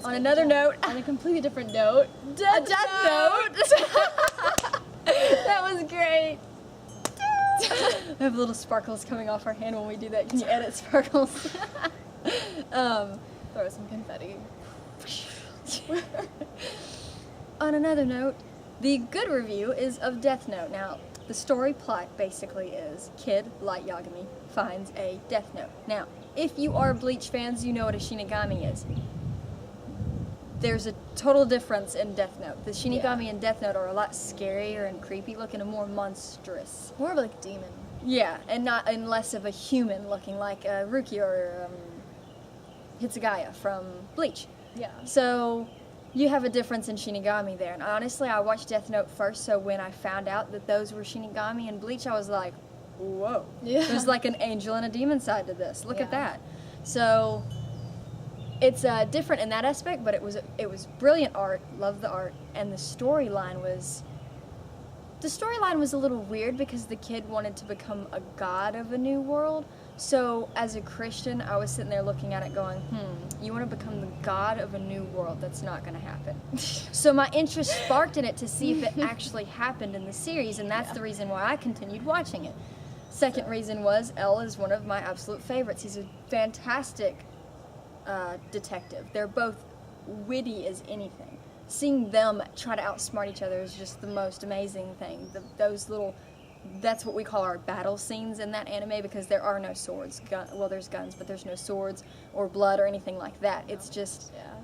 On another note, on a completely different note, a Death Note. That was great. I have little sparkles coming off our hand when we do that. Can you edit sparkles? throw some confetti. On another note, the good review is of Death Note. Now, the story plot basically is Kid Light Yagami finds a Death Note. Now, if you are Bleach fans, you know what a Shinigami is. There's a total difference in Death Note. The Shinigami and Death Note are a lot scarier and creepy looking and more monstrous. More of like a demon. Yeah, and less of a human looking like Ruki or Hitsugaya from Bleach. Yeah. So you have a difference in Shinigami there. And honestly, I watched Death Note first, so when I found out that those were Shinigami and Bleach, I was like, whoa. Yeah. There's like an angel and a demon side to this. Look at that. So it's different in that aspect, but it was brilliant art. Loved the art, and the storyline was a little weird because the kid wanted to become a god of a new world. So as a Christian, I was sitting there looking at it going, you want to become the god of a new world? That's not going to happen. So my interest sparked in it to see if it actually happened in the series, and that's the reason why I continued watching it. Second reason was L is one of my absolute favorites. He's a fantastic detective. They're both witty as anything. Seeing them try to outsmart each other is just the most amazing thing. That's what we call our battle scenes in that anime, because there are no swords. There's guns, but there's no swords or blood or anything like that. It's just... Yeah.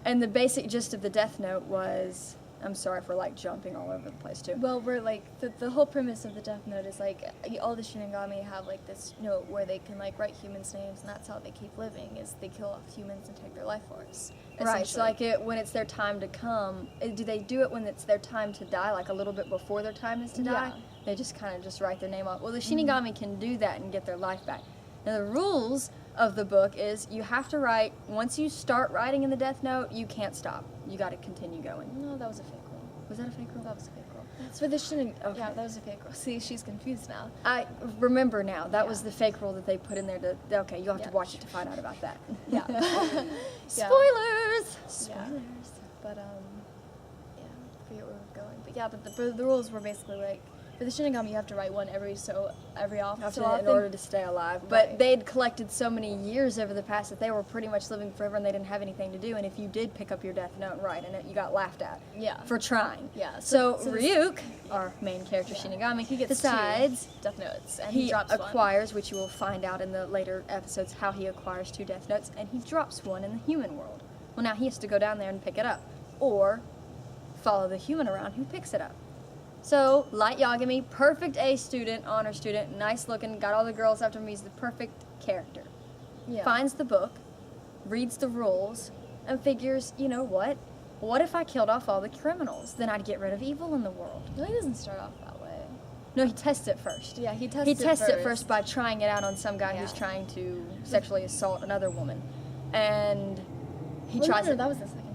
And the basic gist of the Death Note was... I'm sorry for, like, jumping all over the place, too. Well, we're, like, the whole premise of the Death Note is, like, all the Shinigami have, like, this note where they can, like, write humans' names, and that's how they keep living, is they kill off humans and take their life force. Right, so, like, when it's their time to come, do they do it when it's their time to die, like, a little bit before their time is to die? Yeah. They just kind of just write their name off. Well, the Shinigami can do that and get their life back. Now, the rules of the book is you have to write, once you start writing in the Death Note, you can't stop. You got to continue going. No, that was a fake rule. Was that a fake rule? That was a fake rule. For the Okay. Yeah, that was a fake rule. See, she's confused now. I remember now. That was the fake rule that they put in there to... Okay, you'll have to watch it to find out about that. Yeah. Spoilers! Spoilers. But, I forget where we're going. But yeah, but the rules were basically like, for the Shinigami, you have to write one every often. In order to stay alive. But they'd collected so many years over the past that they were pretty much living forever and they didn't have anything to do. And if you did pick up your Death Note and write in it, you got laughed at. Yeah. For trying. Yeah. So Ryuk, our main character Shinigami, he gets decides two Death Notes, and he drops acquires, which you will find out in the later episodes, how he acquires 2 Death Notes, and he drops one in the human world. Well, now he has to go down there and pick it up, or follow the human around who picks it up. So, Light Yagami, perfect A student, honor student, nice looking, got all the girls after him, he's the perfect character. Yeah. Finds the book, reads the rules, and figures, you know what? What if I killed off all the criminals? Then I'd get rid of evil in the world. No, he doesn't start off that way. No, he tests it first. Yeah, he tests it first by trying it out on some guy who's trying to sexually assault another woman. And he tries it. That was the second time.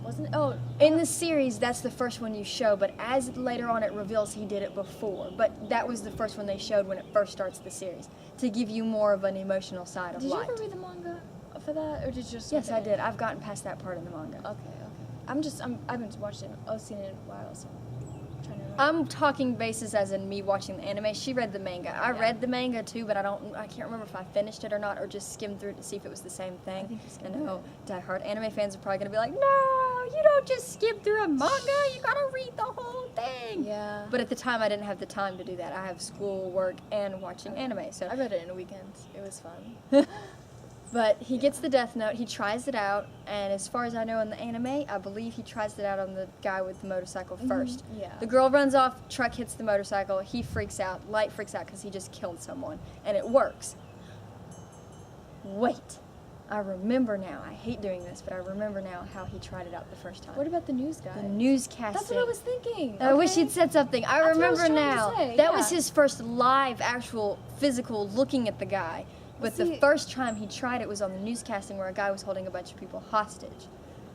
Wasn't it? Oh. In the series, that's the first one you show, but as later on it reveals he did it before. But that was the first one they showed when it first starts the series, to give you more of an emotional side of Light. Did you ever read the manga for that, or did you just... Yes, I did. I've gotten past that part in the manga. Okay. I haven't watched it. I've seen it in a while, so I'm trying to remember. I'm talking basis as in me watching the anime. She read the manga. I read the manga too, but I can't remember if I finished it or not, or just skimmed through it to see if it was the same thing. I think you skimmed through it. Diehard anime fans are probably gonna be like, no, you don't just skim through a manga. You gotta read the whole thing. Yeah. But at the time, I didn't have the time to do that. I have school, work, and watching anime. So I read it in a weekend. It was fun. But he gets the Death Note, he tries it out, and as far as I know in the anime, I believe he tries it out on the guy with the motorcycle first. Yeah. The girl runs off, truck hits the motorcycle, he freaks out, Light freaks out because he just killed someone, and it works. Wait, I remember now, I hate doing this, but I remember now how he tried it out the first time. What about the news guy? The newscasting. That's what I was thinking. I wish he'd said something. I That's remember what I was trying now. to say, That was his first live, actual, physical looking at the guy. But the first time he tried it was on the newscasting where a guy was holding a bunch of people hostage.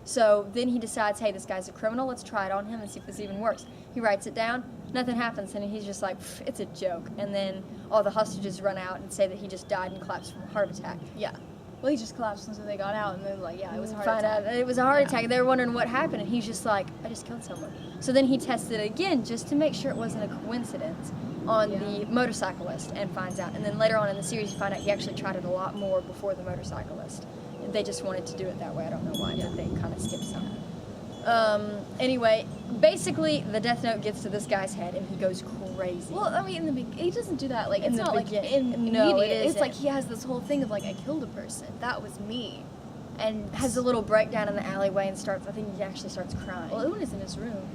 So then he decides, hey, this guy's a criminal, let's try it on him and see if this even works. He writes it down, nothing happens, and he's just like, it's a joke. And then all the hostages run out and say that he just died and collapsed from a heart attack. Yeah. Well, he just collapsed until they got out, and then like, yeah, it was a heart Find attack. out it was a heart attack. They were wondering what happened, and he's just like, I just killed someone. So then he tested it again just to make sure it wasn't a coincidence on the motorcyclist, and finds out. And then later on in the series, you find out he actually tried it a lot more before the motorcyclist. They just wanted to do it that way. I don't know why, but they kind of skipped some. Anyway, basically, the Death Note gets to this guy's head, and he goes crazy. Well, I mean, he doesn't do that. Like, In it's the not like beginning. No, it immediate. It's isn't. like he has this whole thing of like, I killed a person. That was me, and Has a little breakdown in the alleyway and starts. I think he actually starts crying. well, it was in his room.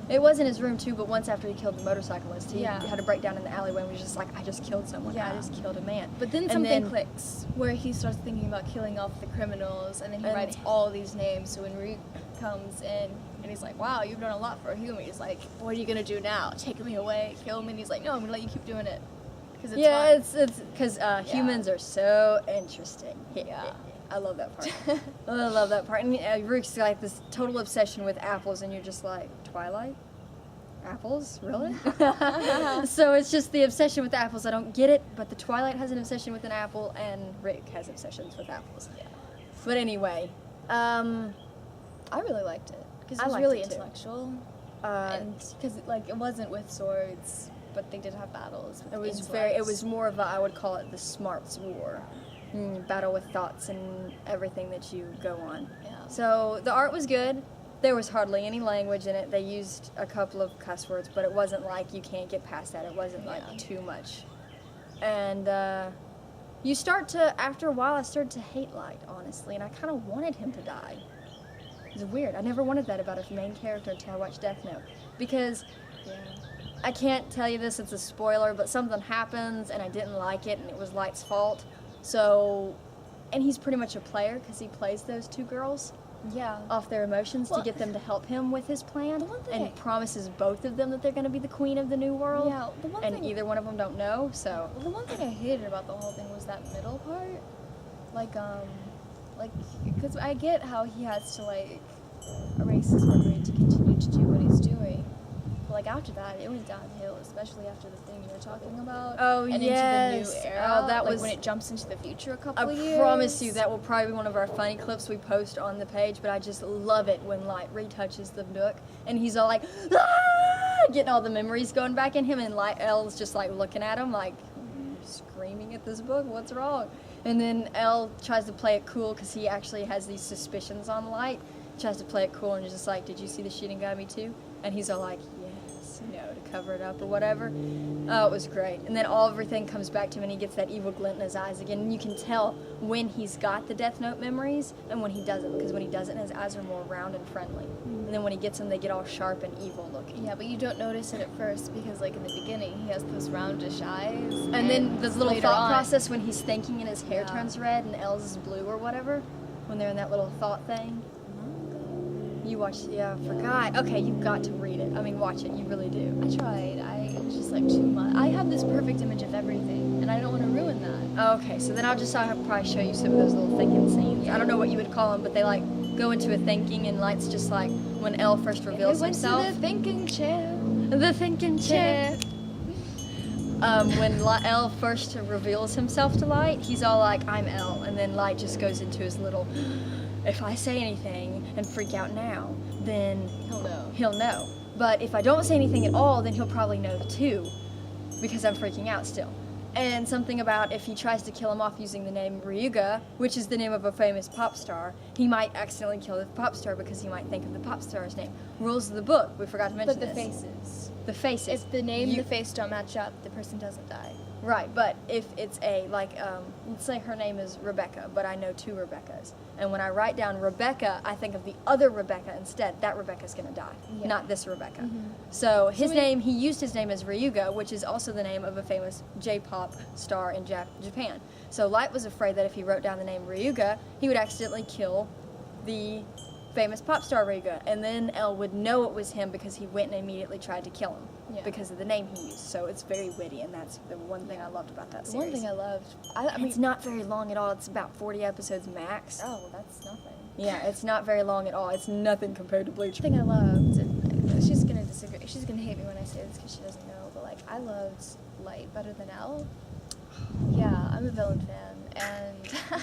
It was in his room too, but once after he killed the motorcyclist, he Yeah. had a breakdown in the alleyway and was just like, I just killed someone. Yeah. I just killed a man. But then And something then- clicks where he starts thinking about killing off the criminals, and then he And- writes all these names. So when Ryuk comes in and he's like, "Wow, you've done a lot for a human," he's like, "What are you gonna do now? Take me away, kill me?" And he's like, "No, I'm gonna let you keep doing it because it's Yeah, fun." it's because humans are so interesting. Yeah. I love that part. I love that part. And Ryuk's like this total obsession with apples, and you're just like, Twilight? Apples? Really? So it's just the obsession with apples. I don't get it, but the Twilight has an obsession with an apple, and Rick has obsessions with apples. Yeah. But anyway, I really liked it because I it was liked really it, too. intellectual, uh, and because like it wasn't with swords, but they did have battles. With it was intellects. it was more of a, I would call it the smarts war. Battle with thoughts and everything that you go on. Yeah. So the art was good. There was hardly any language in it. They used a couple of cuss words, but it wasn't like you can't get past that. It wasn't like too much. And you start to, after a while, I started to hate Light, honestly, and I kind of wanted him to die. It's weird. I never wanted that about a main character until I watched Death Note. Because I can't tell you this, it's a spoiler, but something happens and I didn't like it and it was Light's fault. So, and he's pretty much a player because he plays those two girls Yeah. off their emotions Well, to get them to help him with his plan, the one thing and I- promises both of them that they're going to be the queen of the new world. Yeah, the one and thing- either one of them don't know. So Well, the one thing I hated about the whole thing was that middle part. Because I get how he has to, like, erase his memory to continue to do what he's doing. But, like, after that, it went downhill, especially after the thing you were talking about. Oh, and yes. into the new era. Oh, that like, was- when it jumps into the future a couple I of years. promise you that will probably be one of our funny clips we post on the page. But I just love it when Light retouches the book and he's all like, ah! Getting all the memories going back in him, and Light L's just like looking at him like screaming at this book. What's wrong? And then L tries to play it cool because he actually has these suspicions on Light. Tries to play it cool and is just like, did you see the Shinigami too? And he's all like, yes, to cover it up or whatever. Oh, it was great. And then everything comes back to him and he gets that evil glint in his eyes again. And you can tell when he's got the Death Note memories and when he doesn't, because when he doesn't, his eyes are more round and friendly. And then when he gets them, they get all sharp and evil looking. Yeah, but you don't notice it at first because, like, in the beginning, he has those roundish eyes. And then this little later thought on- process when he's thinking and his hair Yeah. turns red and L's is blue or whatever, when they're in that little thought thing. You watched, yeah, I forgot. Okay, you've got to read it. I mean, watch it. You really do. I tried. It was just, like, too much. I have this perfect image of everything, and I don't want to ruin that. Okay, so then I'll probably show you some of those little thinking scenes. I don't know what you would call them, but they like go into a thinking, and Light's just like when L first reveals It went himself. to the thinking chair. The thinking chair. When L first reveals himself to Light, he's all like, I'm L, and then Light just goes into his little, if I say anything and freak out now, then He'll know. know. But if I don't say anything at all, then he'll probably know too, because I'm freaking out still. And something about if he tries to kill him off using the name Ryuga, which is the name of a famous pop star, he might accidentally kill the pop star because he might think of the pop star's name. Rules of the book, we forgot to mention But the this. faces. The faces. If the name and You- the face don't match up, the person doesn't die. Right, but if it's let's say her name is Rebecca, but I know two Rebeccas. And when I write down Rebecca, I think of the other Rebecca instead. That Rebecca's gonna die, Yeah. not this Rebecca. So his we- name, he used his name as Ryuga, which is also the name of a famous J-pop star in Japan. So Light was afraid that if he wrote down the name Ryuga, he would accidentally kill the famous pop star Ryuga, and then L would know it was him because he went and immediately tried to kill him because of the name he used. So it's very witty, and that's the one thing I loved about that The series. one thing I loved, I mean, It's not very long at all. It's about 40 episodes max. oh, that's nothing. Yeah, it's not very long at all. It's nothing compared to Bleach. The thing I loved, and she's gonna disagree. She's gonna hate me when I say this because she doesn't know, but like I loved Light better than L. Yeah, I'm a villain fan, and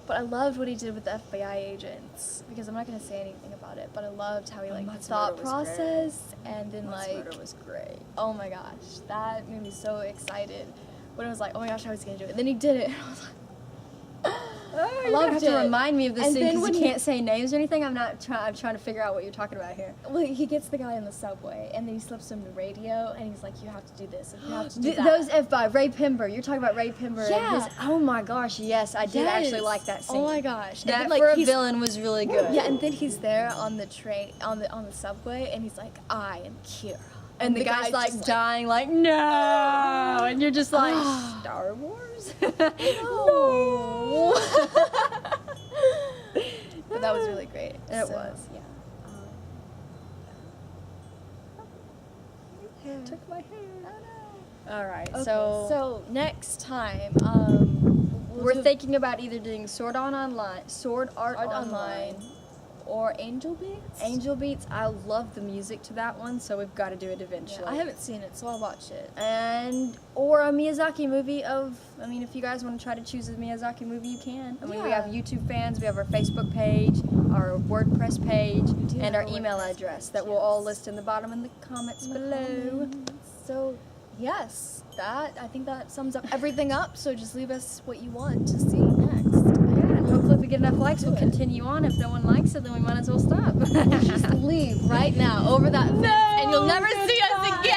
But I loved what he did with the FBI agents because I'm not gonna say anything about it. But I loved how he like the thought process and then Murder was great. oh my gosh, that made me so excited when it was like, oh my gosh, how he's gonna do it. And then he did it. And I was like, I loved to remind me of this And scene then because when you he- can't say names or anything. I'm trying to figure out what you're talking about here. well, he gets the guy in the subway and then he slips him the radio and he's like, you have to do this and you have to do that. Those F5, Ray Pember. You're talking about Ray Pember. Yeah. And his, oh my gosh, yes, I did actually like that scene. Oh my gosh. And That then, like, for a he's- villain was really good. Yeah, and then he's there on the train, on the subway, and he's like, I am Kira. And the guy's like just dying, like, no, and you're just like, Star Wars? No. But that was really great. It So, was. Yeah. Took my hair. All right, Okay, so next time, we're thinking about either doing Sword Art Online, or Angel Beats. Angel Beats. I love the music to that one, so we've got to do it eventually. Yeah, I haven't seen it, so I'll watch it. Or a Miyazaki movie if you guys want to try to choose a Miyazaki movie, you can. I mean, we have YouTube fans, we have our Facebook page, our WordPress page, do and have our a email WordPress address page, that we'll all yes. list in the bottom in the comments In the below. comments. So, yes, I think that sums up everything up. So just leave us what you want to see next. Yeah, and hopefully if we get enough likes, we'll Do it. continue on. If no one likes it, then we might as well stop. Just leave right now over that fence, and you'll never see us again.